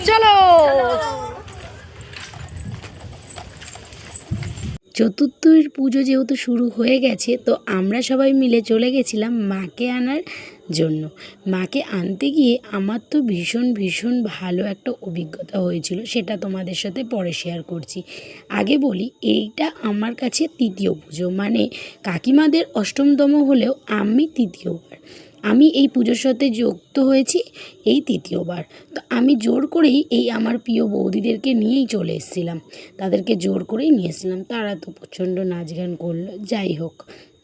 চলো। চতুর্থীর পুজো যেহেতু শুরু হয়ে গেছে, তো আমরা সবাই মিলে চলে গেছিলাম মাকে আনার জন্য। মাকে আনতে গিয়ে আমার তো ভীষণ ভীষণ ভালো একটা অভিজ্ঞতা হয়েছিল, সেটা তোমাদের সাথে পরে শেয়ার করছি। আগে বলি, এইটা আমার কাছে তৃতীয় পুজো, মানে কাকিমাদের অষ্টমতম হলেও আমি তৃতীয়বার। আমি এই পুজোর সাথে যুক্ত হয়েছি এই তৃতীয়বার। তো আমি জোর করেই এই আমার প্রিয় বৌদিদেরকে নিয়েই চলে এসেছিলাম, তাদেরকে জোর করেই নিয়ে এসেছিলাম। তারা তো প্রচণ্ড নাচ গান করলো। যাই হোক,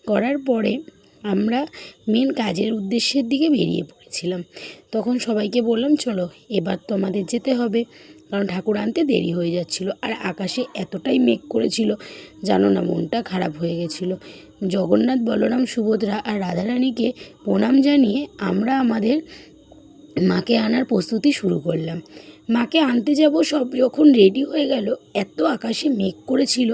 করার পরে আমরা মেন কাজের উদ্দেশ্যের দিকে বেরিয়ে পড়েছিলাম। তখন সবাইকে বললাম, চলো এবার তো আমাদের যেতে হবে, কারণ ঠাকুর আনতে দেরি হয়ে যাচ্ছিল। আর আকাশে এতটাই মেঘ করেছিল, জানো না, মনটা খারাপ হয়ে গেছিলো। জগন্নাথ, বলরাম, সুভদ্রা আর রাধারানীকে প্রণাম জানিয়ে আমরা আমাদের মাকে আনার প্রস্তুতি শুরু করলাম। মাকে আনতে যাব, সব যখন রেডি হয়ে গেল, এত আকাশে মেঘ করেছিল,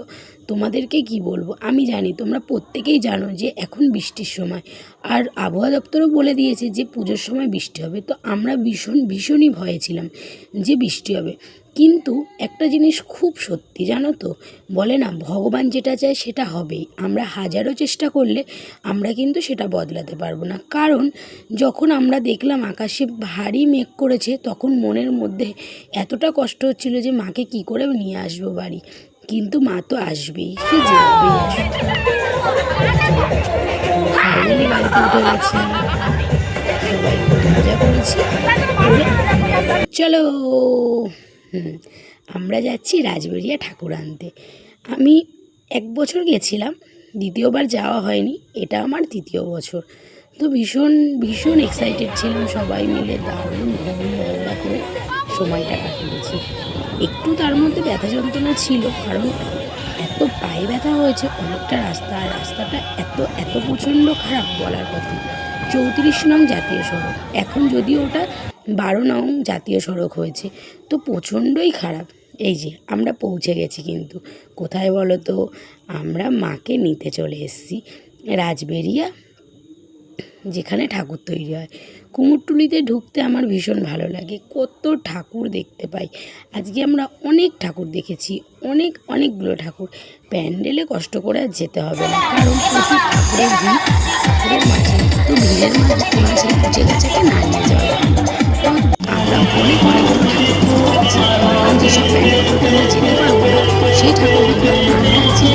তোমাদেরকে কি বলবো। আমি জানি তোমরা প্রত্যেকেই জানো যে এখন বৃষ্টির সময়, আর আবহাওয়া দপ্তরও বলে দিয়েছে যে পুজোর সময় বৃষ্টি হবে। তো আমরা ভীষণই ভয়ে ছিলাম যে বৃষ্টি হবে। কিন্তু একটা জিনিস খুব সত্যি, জানো তো, বলে না, ভগবান যেটা চায় সেটা হবেই। আমরা হাজারো চেষ্টা করলে আমরা কিন্তু সেটা বদলাতে পারবো না। কারণ যখন আমরা দেখলাম আকাশে ভারী মেঘ করেছে, তখন মনের মধ্যে এতটা কষ্ট হচ্ছিল যে মাকে কি করে নিয়ে আসবো বাড়ি। কিন্তু মা তো আসবেই, সে যেভাবেই আসবে। ফাইনালি বাড়িতে উঠে গেছি, সবাই খুব মজা করেছি। চলো, আমরা যাচ্ছি রাজবেরিয়া ঠাকুর আনতে। আমি 1 বছর গেছিলাম, দ্বিতীয়বার যাওয়া হয়নি, এটা আমার তৃতীয় বছর। তো ভীষণ এক্সাইটেড ছিলাম, সবাই মিলে দারুণ মজা করে সময়টা কাটিয়েছি। একটু তার মধ্যে ব্যথা যন্ত্রণা ছিল, কারণ এত পায়ে ব্যথা হয়েছে অনেকটা রাস্তা, আর রাস্তাটা এত প্রচণ্ড খারাপ বলার কথা। 34 নং জাতীয় সড়ক, এখন যদিও ওটা 12 নং জাতীয় সড়ক হয়েছে, তো প্রচণ্ডই খারাপ। এই যে আমরা পৌঁছে গেছি, কিন্তু কোথায় বলো তো, আমরা মাকে নিতে চলে এসেছি রাজবেরিয়া, যেখানে ঠাকুর তৈরি হয়। কুমোরটুলিতে ঢুকতে আমার ভীষণ ভালো লাগে, কত ঠাকুর দেখতে পাই। আজকে আমরা অনেক ঠাকুর দেখেছি, অনেকগুলো ঠাকুর। প্যান্ডেলে কষ্ট করে আর যেতে হবে না, কারণ প্রচুর ঠাকুরের ভিড়, ঠাকুরের মাঝে তো ভিড়ের মাঝে উঁচে গাছাকে না নিয়ে যাওয়া। তো আমরা অনেকগুলো ঠাকুর দেখতে পাচ্ছি, কারণ যেসব প্যান্ডেলগুলোতে আমরা যেতে পারবো না, সেই ঠাকুরগুলো আমরা আছি